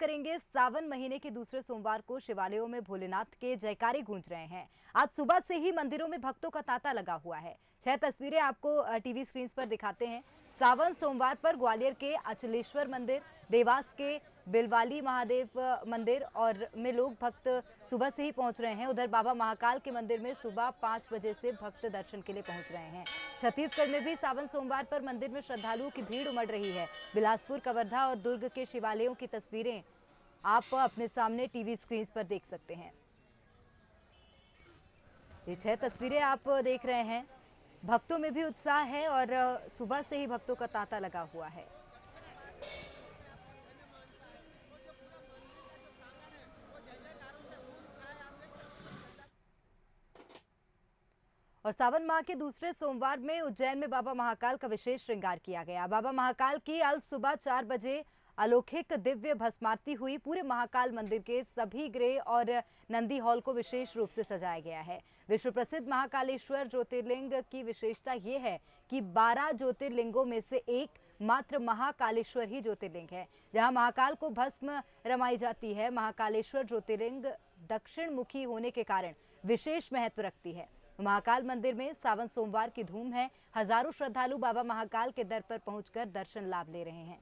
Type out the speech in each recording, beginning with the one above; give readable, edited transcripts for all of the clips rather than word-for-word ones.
करेंगे। सावन महीने के दूसरे सोमवार को शिवालयों में भोलेनाथ के जयकारे गूंज रहे हैं। आज सुबह से ही मंदिरों में भक्तों का तांता लगा हुआ है। 6 तस्वीरें आपको टीवी स्क्रीन पर दिखाते हैं। सावन सोमवार पर ग्वालियर के अचलेश्वर मंदिर, देवास के बिलवाली महादेव मंदिर और में लोग भक्त सुबह से ही पहुंच रहे हैं। उधर बाबा महाकाल के मंदिर में सुबह 5 बजे से भक्त दर्शन के लिए पहुंच रहे हैं। छत्तीसगढ़ में भी सावन सोमवार पर मंदिर में श्रद्धालुओं की भीड़ उमड़ रही है। बिलासपुर, कवर्धा और दुर्ग के शिवालयों की तस्वीरें आप अपने सामने टीवी स्क्रीन पर देख सकते हैं। ये 6 तस्वीरें आप देख रहे हैं। भक्तों में भी उत्साह है और सुबह से ही भक्तों का तांता लगा हुआ है। और सावन माह के दूसरे सोमवार में उज्जैन में बाबा महाकाल का विशेष श्रृंगार किया गया। बाबा महाकाल की अल सुबह 4 बजे अलौकिक दिव्य भस्मारती हुई। पूरे महाकाल मंदिर के सभी गृह और नंदी हॉल को विशेष रूप से सजाया गया है। विश्व प्रसिद्ध महाकालेश्वर ज्योतिर्लिंग की विशेषता ये है कि 12 ज्योतिर्लिंगों में से एक मात्र महाकालेश्वर ही ज्योतिर्लिंग है जहां महाकाल को भस्म रमाई जाती है। महाकालेश्वर ज्योतिर्लिंग दक्षिण मुखी होने के कारण विशेष महत्व रखती है। महाकाल मंदिर में सावन सोमवार की धूम है। हजारों श्रद्धालु बाबा महाकाल के दर पर पहुंचकर दर्शन लाभ ले रहे हैं।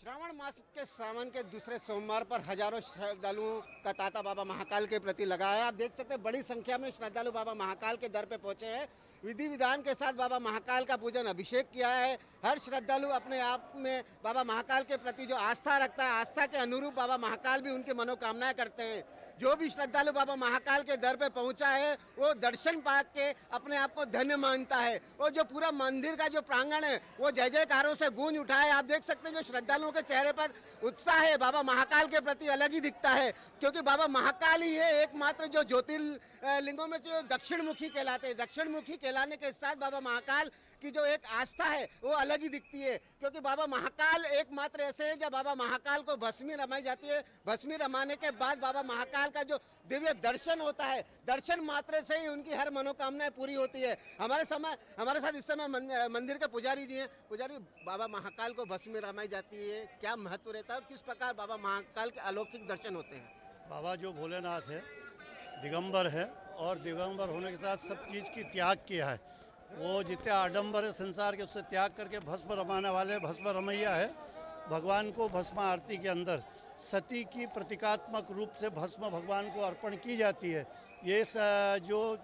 श्रावण मास के सावन के दूसरे सोमवार पर हजारों श्रद्धालुओं का तांता बाबा महाकाल के प्रति लगा है। आप देख सकते हैं बड़ी संख्या में श्रद्धालु बाबा महाकाल के दर पे पहुंचे हैं। विधि विधान के साथ बाबा महाकाल का पूजन अभिषेक किया है। हर श्रद्धालु अपने आप में बाबा महाकाल के प्रति जो आस्था रखता है, आस्था के अनुरूप बाबा महाकाल भी उनकी मनोकामनाएं करते हैं। जो भी श्रद्धालु बाबा महाकाल के दर पे पहुंचा है वो दर्शन पा के अपने आप को धन्य मानता है। और जो पूरा मंदिर का जो प्रांगण है वो जय जयकारों से गूंज उठा है। आप देख सकते हैं जो श्रद्धालुओं के चेहरे पर उत्साह है बाबा महाकाल के प्रति अलग ही दिखता है, क्योंकि बाबा महाकाल ही है एकमात्र जो ज्योतिर्लिंगों में जो दक्षिण मुखी कहलाते हैं। दक्षिण मुखी कहलाने के साथ बाबा महाकाल की जो एक आस्था है वो अलग ही दिखती है, क्योंकि बाबा महाकाल एकमात्र ऐसे हैं जब बाबा महाकाल को भस्मी रमाई जाती है। भस्मी रमाने के बाद बाबा महाकाल का जो दिव्य दर्शन होता है, दर्शन मात्र से ही उनकी हर मनोकामनाएं पूरी होती है। हमारे साथ इस समय मंदिर के पुजारी जी हैं। पुजारी, बाबा महाकाल को भस्मी रमाई जाती है, क्या महत्व रहता है, किस प्रकार बाबा महाकाल के अलौकिक दर्शन होते हैं? बाबा जो भोलेनाथ है दिगंबर है और दिगंबर होने के साथ सब चीज़ की त्याग किया है। वो जितने आडंबर है संसार के उससे त्याग करके भस्म रमाने वाले भस्म रमैया है। भगवान को भस्म आरती के अंदर सती की प्रतीकात्मक रूप से भस्म भगवान को अर्पण की जाती है। ये जो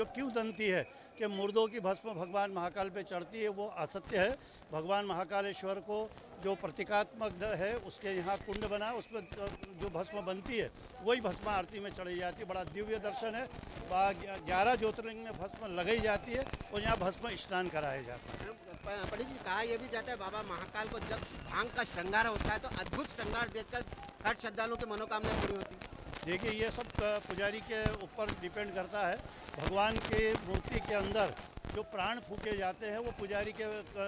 किंवदंती है कि मुर्दों की भस्म भगवान महाकाल पे चढ़ती है वो असत्य है। भगवान महाकालेश्वर को जो प्रतीकात्मक है उसके यहाँ कुंड बना, उसमें जो भस्म बनती है वही भस्म आरती में चढ़ी जाती है। बड़ा दिव्य दर्शन है। 11 ज्योतिर्लिंग में भस्म लगाई जाती है और यहाँ भस्म स्नान कराया जाता है। पंडित जी, कहा यह भी जाता है बाबा महाकाल को जब भांग का श्रृंगार होता है तो अद्भुत श्रृंगार देखकर हर श्रद्धालुओं की मनोकामनाएं पूरी होती है। देखिए, ये सब पुजारी के ऊपर डिपेंड करता है। भगवान की मूर्ति के अंदर जो प्राण फूके जाते हैं वो पुजारी के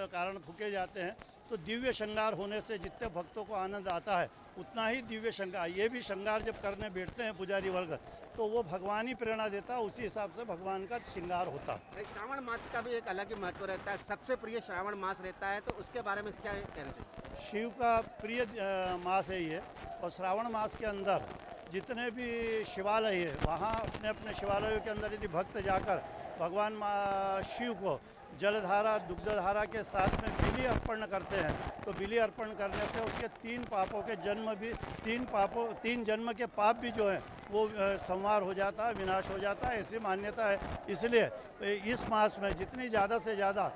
कारण फूके जाते हैं। तो दिव्य श्रृंगार होने से जितने भक्तों को आनंद आता है उतना ही दिव्य श्रृंगार, ये भी श्रृंगार जब करने बैठते हैं पुजारी वर्ग तो वो भगवान ही प्रेरणा देता है, उसी हिसाब से भगवान का श्रृंगार होता है। श्रावण मास का भी एक अलग ही महत्व रहता है। सबसे प्रिय श्रावण मास रहता है, तो उसके बारे में क्या कहना चाहिए? शिव का प्रिय मास है ये। और श्रावण मास के अंदर जितने भी शिवालय है वहाँ अपने अपने शिवालयों के अंदर यदि भक्त जाकर भगवान शिव को जलधारा दुग्धधारा के साथ में बिली अर्पण करते हैं तो बिली अर्पण करने से उसके 3 पापों के जन्म भी 3 जन्म के पाप भी जो है वो संवार हो जाता है, विनाश हो जाता है, ऐसी मान्यता है। इसलिए इस मास में जितनी ज़्यादा से ज़्यादा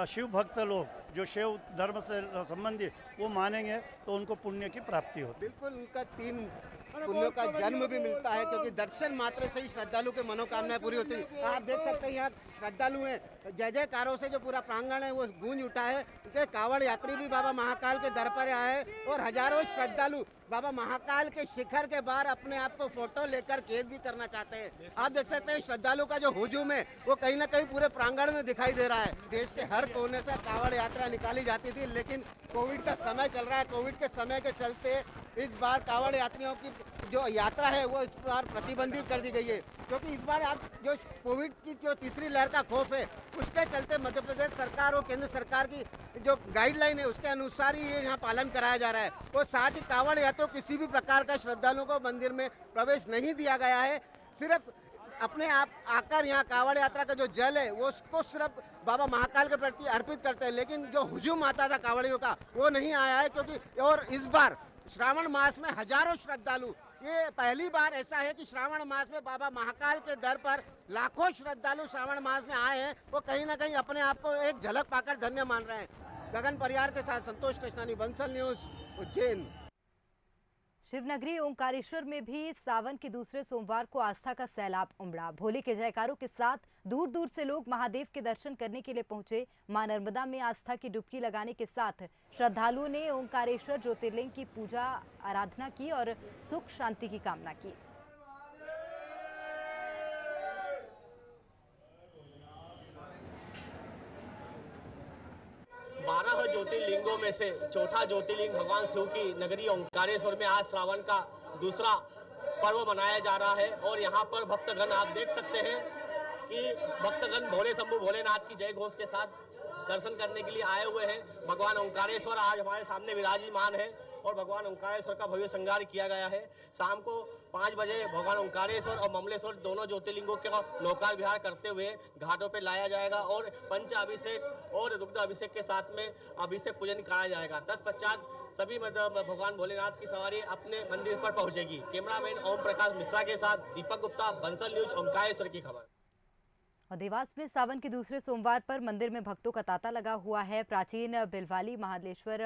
शिव भक्त लोग जो शिव धर्म से संबंधित वो मानेंगे तो उनको पुण्य की प्राप्ति होती है। बिल्कुल, उनका 3 पुण्यों का जन्म भी मिलता है, क्योंकि दर्शन मात्र से ही श्रद्धालु की मनोकामनाएं पूरी होती है। आप देख सकते हैं यहाँ श्रद्धालु हैं, जय जयकारों से जो पूरा प्रांगण है वो गूंज उठा है। क्योंकि कांवड़ यात्री भी बाबा महाकाल के दर पर आए और हजारों श्रद्धालु बाबा महाकाल के शिखर के बाहर अपने आप को फोटो लेकर कैद भी करना चाहते हैं। आप देख सकते हैं श्रद्धालु का जो हुजूम है वो कहीं ना कहीं पूरे प्रांगण में दिखाई दे रहा है। देश के हर कोने से कांवड़ यात्रा निकाली जाती थी, लेकिन कोविड का समय चल रहा है। कोविड के समय के चलते इस बार कांवड़ यात्रियों की जो यात्रा है वो इस बार प्रतिबंधित कर दी गई है, क्योंकि इस बार आप जो कोविड की जो तीसरी लहर का खौफ है उसके चलते मध्य प्रदेश सरकार और केंद्र सरकार की जो गाइडलाइन है उसके अनुसार ही ये यहाँ पालन कराया जा रहा है। और साथ ही कांवड़ यात्रियों किसी भी प्रकार का श्रद्धालुओं को मंदिर में प्रवेश नहीं दिया गया है। सिर्फ अपने आप आकर यहाँ कांवड़ यात्रा का जो जल है वो उसको सिर्फ बाबा महाकाल के प्रति अर्पित करते हैं, लेकिन जो हुजूम आता था कांवड़ियों का वो नहीं आया है। क्योंकि और इस बार श्रावण मास में हजारों श्रद्धालु, ये पहली बार ऐसा है कि श्रावण मास में बाबा महाकाल के दर पर लाखों श्रद्धालु श्रावण मास में आए हैं, वो कहीं ना कहीं अपने आप को एक झलक पाकर धन्य मान रहे हैं। गगन परियार के साथ संतोष कृष्णानी, बंसल न्यूज, उज्जैन। शिवनगरी ओंकारेश्वर में भी सावन के दूसरे सोमवार को आस्था का सैलाब उमड़ा। भोले के जयकारों के साथ दूर दूर से लोग महादेव के दर्शन करने के लिए पहुंचे। मां नर्मदा में आस्था की डुबकी लगाने के साथ श्रद्धालुओं ने ओंकारेश्वर ज्योतिर्लिंग की पूजा आराधना की और सुख शांति की कामना की। 12 ज्योतिर्लिंगों में से चौथा ज्योतिर्लिंग भगवान शिव की नगरी ओंकारेश्वर में आज श्रावण का दूसरा पर्व मनाया जा रहा है। और यहाँ पर भक्तगण आप देख सकते हैं कि भक्तगण भोले शंभु भोलेनाथ की जय घोष के साथ दर्शन करने के लिए आए हुए हैं। भगवान ओंकारेश्वर आज हमारे सामने विराजमान है और भगवान ओंकारेश्वर का भव्य श्रृंगार किया गया है। शाम को 5 बजे भगवान ओंकारेश्वर और ममलेश्वर दोनों ज्योतिर्लिंगों का नौका विहार करते हुए घाटों पर लाया जाएगा और पंच अभिषेक और दुग्ध अभिषेक के साथ में अभिषेक पूजन कराया जाएगा। तत्पश्चात सभी भगवान भोलेनाथ की सवारी अपने मंदिर पर पहुंचेगी। कैमरामैन ओम प्रकाश मिश्रा के साथ दीपक गुप्ता, बंसल न्यूज, ओंकारेश्वर की खबर। और देवास में सावन के दूसरे सोमवार पर मंदिर में भक्तों का तांता लगा हुआ है। प्राचीन बिलवाली महादेश्वर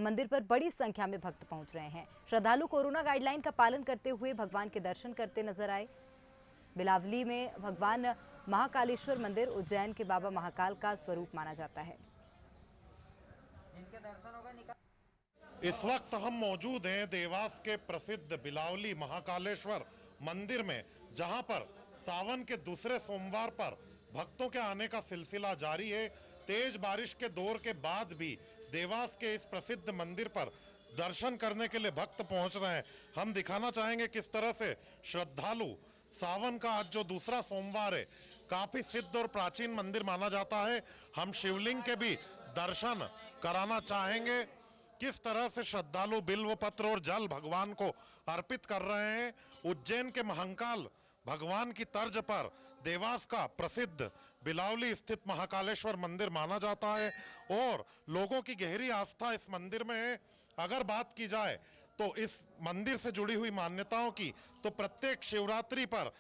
मंदिर पर बड़ी संख्या में भक्त पहुंच रहे हैं। श्रद्धालु कोरोना गाइडलाइन का पालन करते हुए भगवान के दर्शन करते नजर आए। बिलावली में भगवान महाकालेश्वर मंदिर उज्जैन के बाबा महाकाल का स्वरूप माना जाता है। इस वक्त हम मौजूद हैं देवास के प्रसिद्ध बिलावली महाकालेश्वर मंदिर में, जहां पर सावन के दूसरे सोमवार पर भक्तों के आने का सिलसिला जारी है। तेज बारिश के दौर के बाद भी देवास के इस प्रसिद्ध मंदिर पर दर्शन करने के लिए भक्त पहुंच रहे हैं। हम दिखाना चाहेंगे किस तरह से श्रद्धालु सावन का आज जो दूसरा सोमवार है, काफी सिद्ध और प्राचीन मंदिर माना जाता है। हम शिवलिंग के भी दर्शन कराना चाहेंगे। किस तरह से श्रद्धालु बिल्व पत्र और जल भगवान को अर्पित कर रहे हैं। उज्जैन के महाकाल भगवान की तर्ज पर देवास का प्रसिद्ध बिलावली स्थित महाकालेश्वर मंदिर माना जाता है और लोगों की गहरी आस्था इस मंदिर में है। अगर बात की जाए तो इस मंदिर से जुड़ी हुई मान्यताओं की, तो प्रत्येक शिवरात्रि पर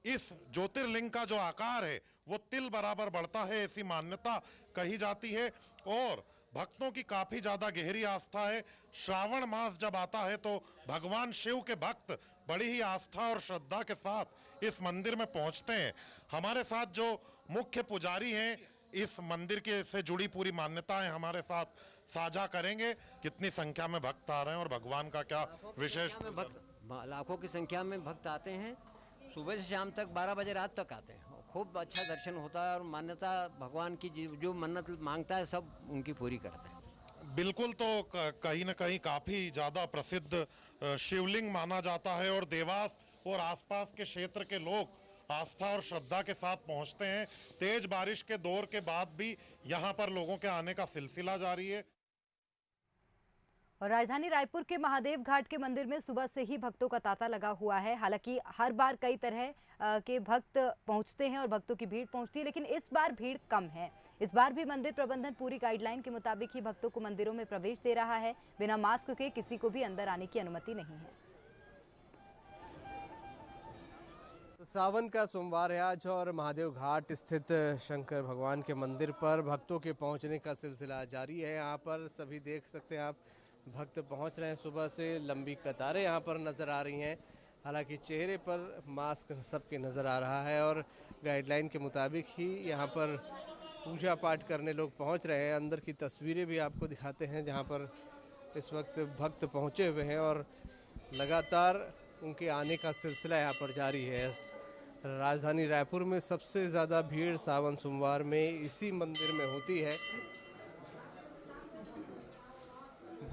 इस ज्योतिर्लिंग का जो आकार है वो तिल बराबर बढ़ता है, ऐसी मान्यता कही जाती है और भक्तों की काफी ज्यादा गहरी आस्था है। श्रावण मास जब आता है तो भगवान शिव के भक्त बड़ी ही आस्था और श्रद्धा के साथ इस मंदिर में पहुंचते हैं। हमारे साथ जो मुख्य पुजारी हैं, इस मंदिर के से जुड़ी पूरी मान्यताएं हमारे साथ साझा करेंगे। कितनी संख्या में भक्त आ रहे हैं और भगवान का क्या विशेष? लाखों की संख्या में भक्त आते हैं। सुबह से शाम तक 12 बजे रात तक आते हैं। खूब अच्छा दर्शन होता है और मान्यता भगवान की जो मन्नत मांगता है सब उनकी पूरी करते हैं। बिल्कुल, तो कहीं न कहीं काफी ज्यादा प्रसिद्ध शिवलिंग माना जाता है और देवास और आसपास के क्षेत्र के लोग आस्था और श्रद्धा के साथ पहुंचते हैं। तेज बारिश के दौर के बाद भी यहां पर लोगों के आने का सिलसिला जारी है। और राजधानी रायपुर के महादेव घाट के मंदिर में सुबह से ही भक्तों का तांता लगा हुआ है। हालांकि हर बार कई तरह के भक्त पहुंचते हैं और भक्तों की भीड़ पहुंचती है, लेकिन इस बार भीड़ कम है। इस बार भी मंदिर प्रबंधन पूरी गाइडलाइन के मुताबिक ही भक्तों को मंदिरों में प्रवेश दे रहा है। बिना मास्क के किसी को भी अंदर आने की अनुमति नहीं है। तो सावन का सोमवार है आज और महादेव घाट स्थित शंकर भगवान के मंदिर पर भक्तों के पहुंचने का सिलसिला जारी है। यहाँ पर सभी देख सकते हैं आप, भक्त पहुंच रहे हैं। सुबह से लंबी कतारें यहाँ पर नज़र आ रही हैं। हालांकि चेहरे पर मास्क सबके नज़र आ रहा है और गाइडलाइन के मुताबिक ही यहाँ पर पूजा पाठ करने लोग पहुँच रहे हैं। अंदर की तस्वीरें भी आपको दिखाते हैं जहाँ पर इस वक्त भक्त पहुँचे हुए हैं और लगातार उनके आने का सिलसिला यहाँ पर जारी है। राजधानी रायपुर में सबसे ज़्यादा भीड़ सावन सोमवार में इसी मंदिर में होती है।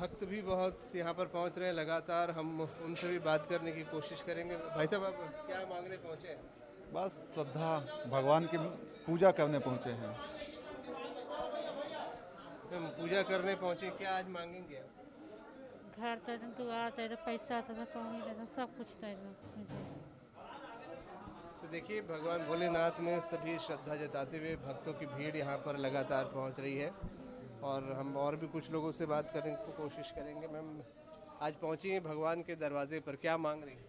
भक्त भी बहुत यहाँ पर पहुँच रहे हैं लगातार। हम उनसे भी बात करने की कोशिश करेंगे। भाई साहब, आप क्या मांगने पहुँचे हैं? बस श्रद्धा, भगवान की पूजा करने पहुँचे हैं। हम पूजा करने पहुँचे, क्या आज मांगेंगे आप? घर दे दो, दुआर दे दो, पैसा दे दो, कौड़ी दे दो, सब कुछ दे दो मुझे। तो देखिए, भगवान भोलेनाथ में सभी श्रद्धा जताते हुए भक्तों की भीड़ यहाँ पर लगातार पहुँच रही है। और हम और भी कुछ लोगों से बात करने की कोशिश करेंगे। मैम, आज पहुँची हैं भगवान के दरवाजे पर, क्या मांग रही हैं?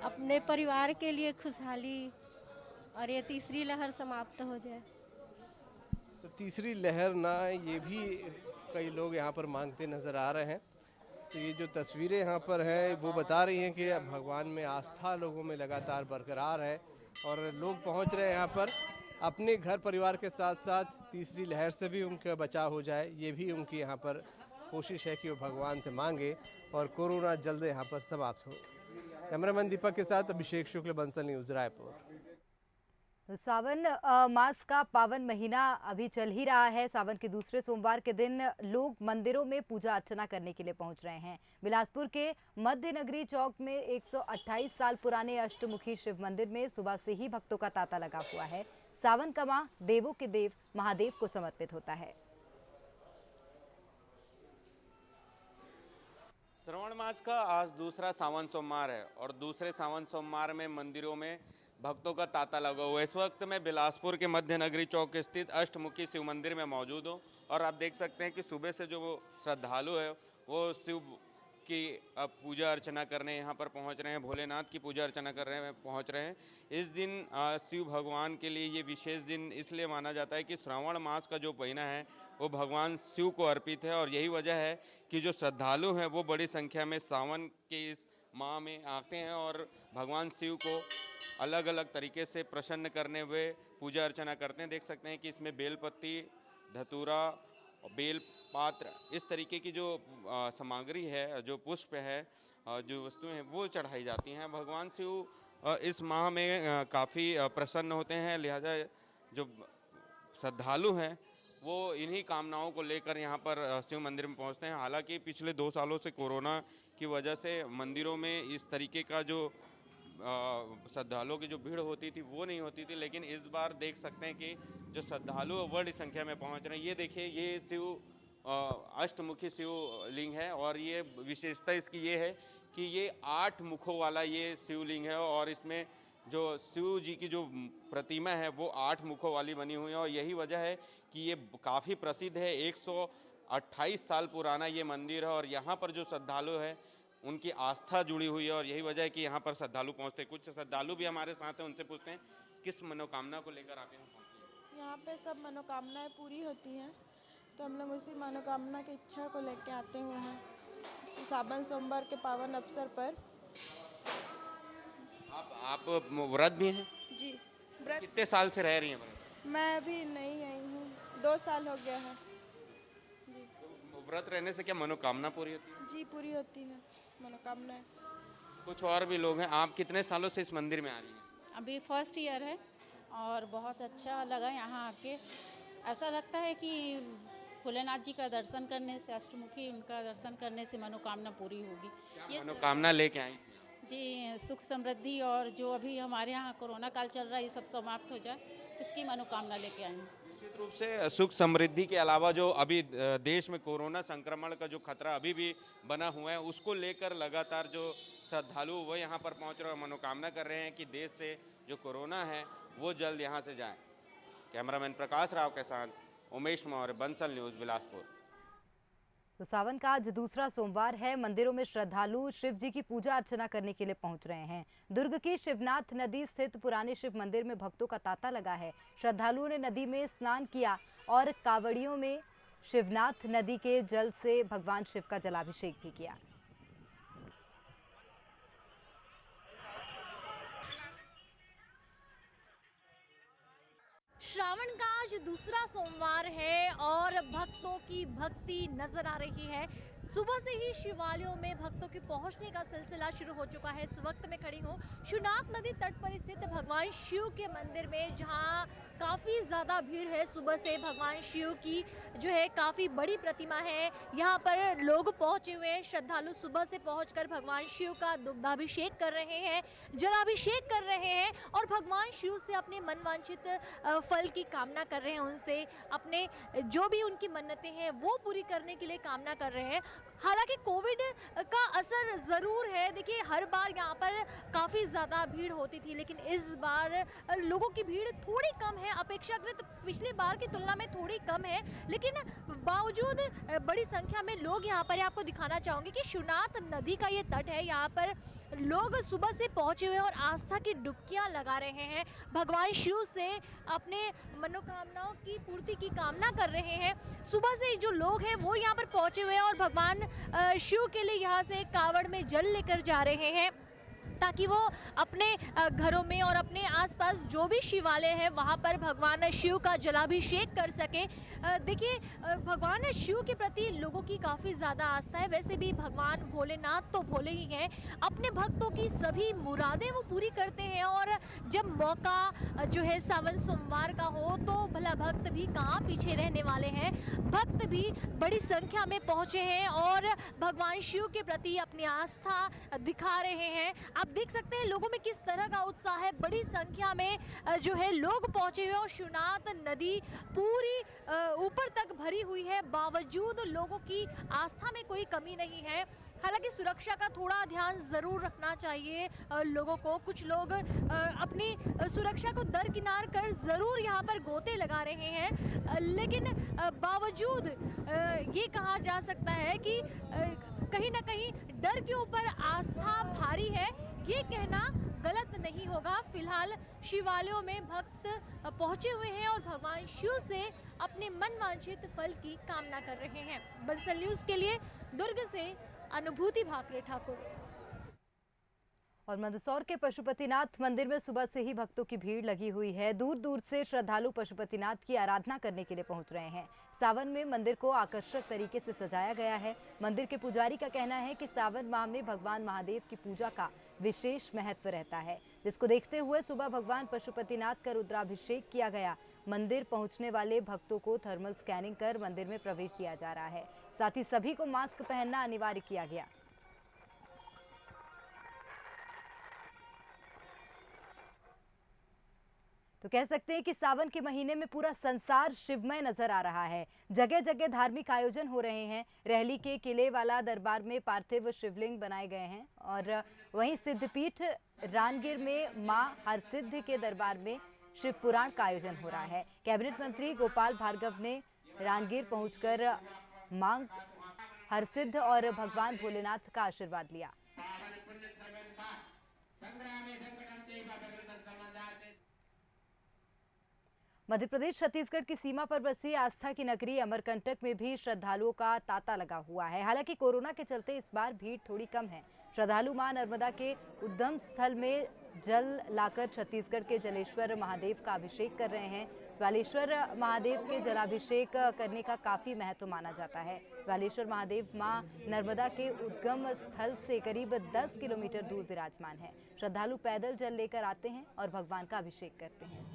अपने परिवार के लिए खुशहाली और ये तीसरी लहर समाप्त हो जाए। तो तीसरी लहर ना, ये भी कई लोग यहाँ पर मांगते नज़र आ रहे हैं। तो ये जो तस्वीरें यहाँ पर हैं वो बता रही हैं कि भगवान में आस्था लोगों में लगातार बरकरार है और लोग पहुँच रहे हैं यहाँ पर अपने घर परिवार के साथ साथ तीसरी लहर से भी उनका बचाव हो जाए। ये भी उनकी यहाँ पर कोशिश है कि वो भगवान से मांगे और कोरोना जल्द यहाँ पर समाप्त हो। कैमरामैन दीपक के साथ अभिषेक शुक्ल, बंसल न्यूज़, रायपुर। तो सावन मास का पावन महीना अभी चल ही रहा है। सावन के दूसरे सोमवार के दिन लोग मंदिरों में पूजा अर्चना करने के लिए पहुंच रहे हैं। बिलासपुर के मध्य नगरी चौक में 128 साल पुराने अष्टमुखी शिव मंदिर में सुबह से ही भक्तों का तांता लगा हुआ है। सावन का माह देवों के देव महादेव को समर्पित होता है। श्रावण मास का आज दूसरा सावन सोमवार है और दूसरे सावन सोमवार में मंदिरों में भक्तों का तांता लगा हुआ है। इस वक्त मैं बिलासपुर के मध्य नगरी चौक स्थित अष्टमुखी शिव मंदिर में मौजूद हूं और आप देख सकते हैं कि सुबह से जो श्रद्धालु है वो शिव की पूजा अर्चना करने यहाँ पर पहुँच रहे हैं, भोलेनाथ की पूजा अर्चना कर रहे हैं, पहुँच रहे हैं। इस दिन शिव भगवान के लिए ये विशेष दिन इसलिए माना जाता है कि श्रावण मास का जो महीना है वो भगवान शिव को अर्पित है और यही वजह है कि जो श्रद्धालु हैं वो बड़ी संख्या में सावन के इस माह में आते हैं और भगवान शिव को अलग अलग तरीके से प्रसन्न करने हुए पूजा अर्चना करते हैं। देख सकते हैं कि इसमें बेलपत्ती, धतूरा, बेल पात्र, इस तरीके की जो सामग्री है, जो पुष्प है, जो वस्तुएं हैं वो चढ़ाई जाती हैं। भगवान शिव इस माह में काफ़ी प्रसन्न होते हैं, लिहाजा जो श्रद्धालु हैं वो इन्हीं कामनाओं को लेकर यहाँ पर शिव मंदिर में पहुँचते हैं। हालांकि पिछले 2 सालों से कोरोना की वजह से मंदिरों में इस तरीके का जो श्रद्धालुओं की जो भीड़ होती थी वो नहीं होती थी, लेकिन इस बार देख सकते हैं कि जो श्रद्धालु बड़ी संख्या में पहुंच रहे हैं। ये देखिए, ये शिव अष्टमुखी शिव लिंग है और ये विशेषता इसकी ये है कि ये 8 मुखों वाला ये शिवलिंग है और इसमें जो शिव जी की जो प्रतिमा है वो 8 मुखों वाली बनी हुई है और यही वजह है कि ये काफ़ी प्रसिद्ध है। 128 साल पुराना ये मंदिर है और यहाँ पर जो श्रद्धालु है उनकी आस्था जुड़ी हुई है और यही वजह है कि यहाँ पर श्रद्धालु पहुँचते हैं। कुछ श्रद्धालु भी हमारे साथ हैं, उनसे पूछते हैं किस मनोकामना को लेकर आप यहाँ पहुँचे। यहाँ पे सब मनोकामनाएं पूरी होती हैं तो हम लोग उसी मनोकामना की इच्छा को लेकर आते हुए हैं सावन सोमवार के पावन अवसर पर। आप व्रत भी हैं? जी, व्रत। कितने साल से रह रही हैं व्रत? मैं अभी नहीं आई हूँ, 2 साल हो गया है जी। तो व्रत रहने से क्या मनोकामना पूरी होती है? जी, पूरी होती है मनोकामनाएं। कुछ और भी लोग हैं। आप कितने सालों से इस मंदिर में आ रही हैं? अभी फर्स्ट ईयर है और बहुत अच्छा लगा यहाँ आके। ऐसा लगता है कि भोलेनाथ जी का दर्शन करने से, अष्टमुखी उनका दर्शन करने से मनोकामना पूरी होगी। ये मनोकामना लेके आई जी, सुख समृद्धि और जो अभी हमारे यहाँ कोरोना काल चल रहा है ये सब समाप्त हो जाए, इसकी मनोकामना लेके आई हूँ। निश्चित रूप से सुख समृद्धि के अलावा जो अभी देश में कोरोना संक्रमण का जो खतरा अभी भी बना हुआ है उसको लेकर लगातार जो श्रद्धालु वो यहाँ पर पहुँच रहे हैं, मनोकामना कर रहे हैं कि देश से जो कोरोना है वो जल्द यहाँ से जाए। कैमरामैन प्रकाश राव के साथ उमेश मौर्य, बंसल न्यूज़, बिलासपुर। तो सावन का आज दूसरा सोमवार है। मंदिरों में श्रद्धालु शिव जी की पूजा अर्चना करने के लिए पहुंच रहे हैं। दुर्ग की शिवनाथ नदी स्थित पुराने शिव मंदिर में भक्तों का तांता लगा है। श्रद्धालुओं ने नदी में स्नान किया और कावड़ियों में शिवनाथ नदी के जल से भगवान शिव का जलाभिषेक भी किया। श्रावण का आज दूसरा सोमवार है और भक्तों की भक्ति नजर आ रही है। सुबह से ही शिवालयों में भक्तों के पहुंचने का सिलसिला शुरू हो चुका है। इस वक्त मैं खड़ी हूँ शिवनाथ नदी तट पर स्थित भगवान शिव के मंदिर में, जहां काफ़ी ज़्यादा भीड़ है। सुबह से भगवान शिव की जो है काफ़ी बड़ी प्रतिमा है, यहाँ पर लोग पहुँचे हुए हैं। श्रद्धालु सुबह से पहुंचकर भगवान शिव का दुग्धाभिषेक कर रहे हैं, जलाभिषेक कर रहे हैं और भगवान शिव से अपने मनवांछित फल की कामना कर रहे हैं। उनसे अपने जो भी उनकी मन्नतें हैं वो पूरी करने के लिए कामना कर रहे हैं। हालांकि कोविड का असर ज़रूर है। देखिए, हर बार यहाँ पर काफ़ी ज़्यादा भीड़ होती थी, लेकिन इस बार लोगों की भीड़ थोड़ी कम है। अपेक्षाकृत पिछली बार की तुलना में थोड़ी कम है, लेकिन बावजूद बड़ी संख्या में लोग यहाँ पर, आपको दिखाना चाहूँगी कि शिवनाथ नदी का ये तट है। यहाँ पर लोग सुबह से पहुँचे हुए हैं और आस्था की डुबकियाँ लगा रहे हैं। भगवान शिव से अपने मनोकामनाओं की पूर्ति की कामना कर रहे हैं। सुबह से जो लोग हैं वो यहाँ पर पहुँचे हुए हैं और भगवान शिव के लिए यहाँ से कावड़ में जल लेकर जा रहे हैं, ताकि वो अपने घरों में और अपने आसपास जो भी शिवालय है वहाँ पर भगवान शिव का जलाभिषेक कर सके। देखिए, भगवान शिव के प्रति लोगों की काफ़ी ज़्यादा आस्था है। वैसे भी भगवान भोलेनाथ तो भोले ही हैं, अपने भक्तों की सभी मुरादें वो पूरी करते हैं। और जब मौका जो है सावन सोमवार का हो तो भला भक्त भी कहाँ पीछे रहने वाले हैं। भक्त भी बड़ी संख्या में पहुँचे हैं और भगवान शिव के प्रति अपनी आस्था दिखा रहे हैं। आप देख सकते हैं लोगों में किस तरह का उत्साह है। बड़ी संख्या में जो है लोग पहुंचे हुए और शिवनाथ नदी पूरी ऊपर तक भरी हुई है। बावजूद लोगों की आस्था में कोई कमी नहीं है। हालांकि सुरक्षा का थोड़ा ध्यान ज़रूर रखना चाहिए लोगों को। कुछ लोग अपनी सुरक्षा को दरकिनार कर ज़रूर यहाँ पर गोते लगा रहे हैं, लेकिन बावजूद ये कहा जा सकता है कि कहीं ना कहीं डर के ऊपर आस्था भारी है, ये कहना गलत नहीं होगा। फिलहाल शिवालयों में भक्त पहुंचे हुए हैं और भगवान शिव से अपने मनवांछित फल की कामना कर रहे हैं। बंसल न्यूज़ के लिए दुर्ग से अनुभूति भाकरे ठाकुर। और मंदसौर के पशुपतिनाथ मंदिर में सुबह से ही भक्तों की भीड़ लगी हुई है। दूर दूर से श्रद्धालु पशुपतिनाथ की आराधना करने के लिए पहुंच रहे हैं। सावन में मंदिर को आकर्षक तरीके से सजाया गया है। मंदिर के पुजारी का कहना है कि सावन माह में भगवान महादेव की पूजा का विशेष महत्व रहता है, जिसको देखते हुए सुबह भगवान पशुपतिनाथ का रुद्राभिषेक किया गया। मंदिर पहुंचने वाले भक्तों को थर्मल स्कैनिंग कर मंदिर में प्रवेश दिया जा रहा है। साथ ही सभी को मास्क पहनना अनिवार्य किया गया। तो कह सकते हैं कि सावन के महीने में पूरा संसार शिवमय नजर आ रहा है। जगह जगह धार्मिक आयोजन हो रहे हैं। रहली के किले वाला दरबार में पार्थिव शिवलिंग बनाए गए हैं और वहीं सिद्धपीठ रानगिर में मां हरसिद्धि के दरबार में शिव पुराण का आयोजन हो रहा है। कैबिनेट मंत्री गोपाल भार्गव ने रानगिर पहुंचकर मां हरसिद्ध और भगवान भोलेनाथ का आशीर्वाद लिया। मध्य प्रदेश छत्तीसगढ़ की सीमा पर बसी आस्था की नगरी अमरकंटक में भी श्रद्धालुओं का तांता लगा हुआ है। हालांकि कोरोना के चलते इस बार भीड़ थोड़ी कम है। श्रद्धालु मां नर्मदा के उद्गम स्थल में जल लाकर छत्तीसगढ़ के जलेश्वर महादेव का अभिषेक कर रहे हैं। ज्वालेश्वर महादेव के जलाभिषेक करने का काफी महत्व माना जाता है। ज्वालेश्वर महादेव मां नर्मदा के उद्गम स्थल से करीब 10 किलोमीटर दूर विराजमान है। श्रद्धालु पैदल जल लेकर आते हैं और भगवान का अभिषेक करते हैं।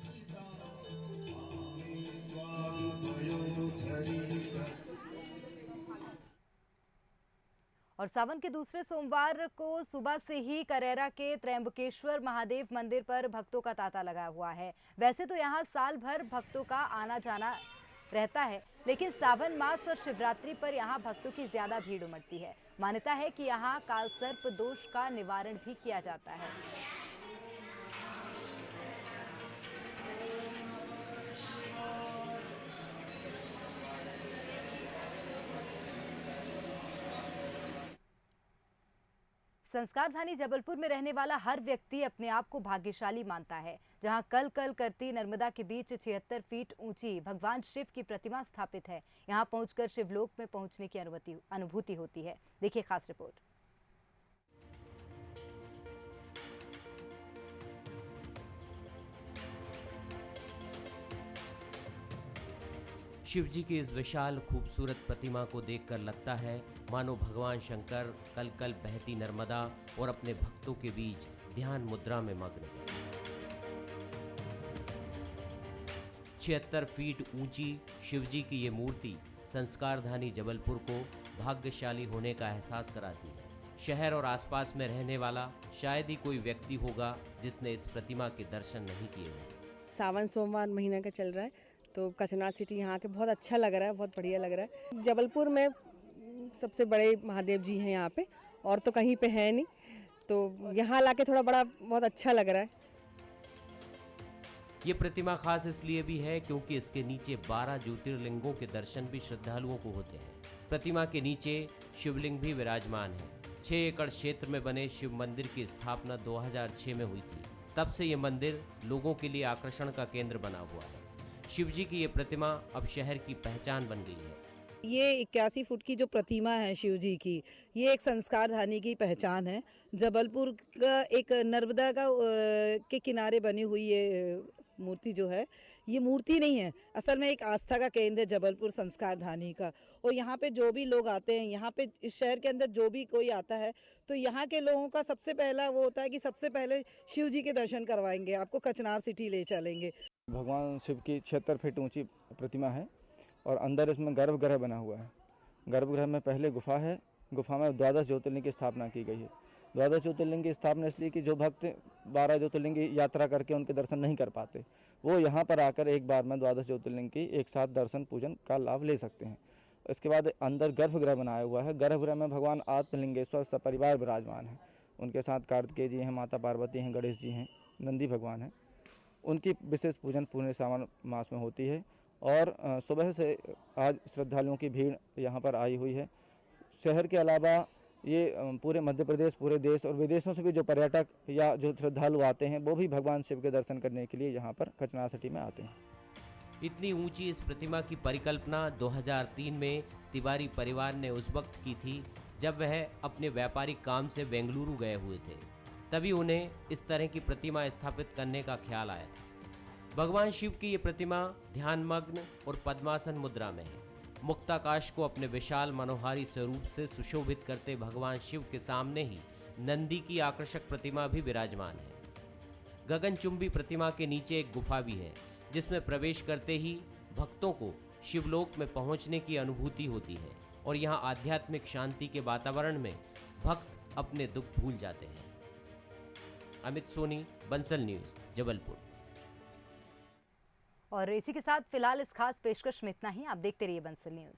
और सावन के दूसरे सोमवार को सुबह से ही करेरा के त्र्यंबकेश्वर महादेव मंदिर पर भक्तों का तांता लगा हुआ है। वैसे तो यहाँ साल भर भक्तों का आना जाना रहता है, लेकिन सावन मास और शिवरात्रि पर यहाँ भक्तों की ज्यादा भीड़ उमड़ती है। मान्यता है कि यहाँ कालसर्प दोष का निवारण भी किया जाता है। संस्कारधानी जबलपुर में रहने वाला हर व्यक्ति अपने आप को भाग्यशाली मानता है, जहां कल कल करती नर्मदा के बीच 76 फीट ऊंची भगवान शिव की प्रतिमा स्थापित है। यहां पहुंचकर शिवलोक में पहुंचने की अनुभूति होती है। देखिए खास रिपोर्ट। शिव जी की इस विशाल खूबसूरत प्रतिमा को देखकर लगता है मानो भगवान शंकर कल कल बहती नर्मदा और अपने भक्तों के बीच ध्यान मुद्रा में मग्न है। 76 फीट ऊंची शिवजी की ये मूर्ति संस्कारधानी जबलपुर को भाग्यशाली होने का एहसास कराती है। शहर और आसपास में रहने वाला शायद ही कोई व्यक्ति होगा जिसने इस प्रतिमा के दर्शन नहीं किए होंगे। सावन सोमवार महीना का चल रहा है तो कचना सिटी यहाँ के बहुत अच्छा लग रहा है, बहुत बढ़िया लग रहा है। जबलपुर में सबसे बड़े महादेव जी हैं यहाँ पे, और तो कहीं पे है नहीं, तो यहाँ लाके थोड़ा बड़ा बहुत अच्छा लग रहा है। ये प्रतिमा खास इसलिए भी है क्योंकि इसके नीचे 12 ज्योतिर्लिंगों के दर्शन भी श्रद्धालुओं को होते हैं। प्रतिमा के नीचे शिवलिंग भी विराजमान है। 6 एकड़ क्षेत्र में बने शिव मंदिर की स्थापना 2006 में हुई थी। तब से ये मंदिर लोगों के लिए आकर्षण का केंद्र बना हुआ है। शिव जी की ये प्रतिमा अब शहर की पहचान बन गई है। ये 81 फुट की जो प्रतिमा है शिव जी की, ये एक संस्कारधानी की पहचान है। जबलपुर का एक नर्मदा का के किनारे बनी हुई ये मूर्ति जो है, ये मूर्ति नहीं है, असल में एक आस्था का केंद्र है जबलपुर संस्कारधानी का। और यहाँ पे जो भी लोग आते हैं, यहाँ पे इस शहर के अंदर जो भी कोई आता है तो यहाँ के लोगों का सबसे पहला वो होता है कि सबसे पहले शिव जी के दर्शन करवाएंगे, आपको कचनार सिटी ले चलेंगे। भगवान शिव की 76 फीट ऊंची प्रतिमा है और अंदर इसमें गर्भगृह बना हुआ है। गर्भगृह में पहले गुफा है, गुफा में 12 ज्योतिर्लिंग की स्थापना की गई है। 12 ज्योतिर्लिंग की स्थापना इसलिए कि जो भक्त 12 ज्योतिर्लिंग की यात्रा करके उनके दर्शन नहीं कर पाते, वो यहाँ पर आकर एक बार में 12 ज्योतिर्लिंग की एक साथ दर्शन पूजन का लाभ ले सकते हैं। इसके बाद अंदर गर्भगृह बनाया हुआ है। गर्भगृह में भगवान आत्मलिंगेश्वर सपरिवार विराजमान है। उनके साथ कार्तिकेय जी हैं, माता पार्वती हैं, गणेश जी हैं, नंदी भगवान हैं। उनकी विशेष पूजन पूरे सावन मास में होती है और सुबह से आज श्रद्धालुओं की भीड़ यहाँ पर आई हुई है। शहर के अलावा ये पूरे मध्य प्रदेश, पूरे देश और विदेशों से भी जो पर्यटक या जो श्रद्धालु आते हैं वो भी भगवान शिव के दर्शन करने के लिए यहाँ पर कचना सिटी में आते हैं। इतनी ऊंची इस प्रतिमा की परिकल्पना 2003 में तिवारी परिवार ने उस वक्त की थी जब वह अपने व्यापारिक काम से बेंगलुरु गए हुए थे। तभी उन्हें इस तरह की प्रतिमा स्थापित करने का ख्याल आया था। भगवान शिव की ये प्रतिमा ध्यानमग्न और पद्मासन मुद्रा में है। मुक्ताकाश को अपने विशाल मनोहारी स्वरूप से सुशोभित करते भगवान शिव के सामने ही नंदी की आकर्षक प्रतिमा भी विराजमान है। गगनचुंबी प्रतिमा के नीचे एक गुफा भी है जिसमें प्रवेश करते ही भक्तों को शिवलोक में पहुंचने की अनुभूति होती है और यहाँ आध्यात्मिक शांति के वातावरण में भक्त अपने दुख भूल जाते हैं। अमित सोनी, बंसल न्यूज, जबलपुर। और इसी के साथ फिलहाल इस खास पेशकश में इतना ही। आप देखते रहिए बंसल न्यूज।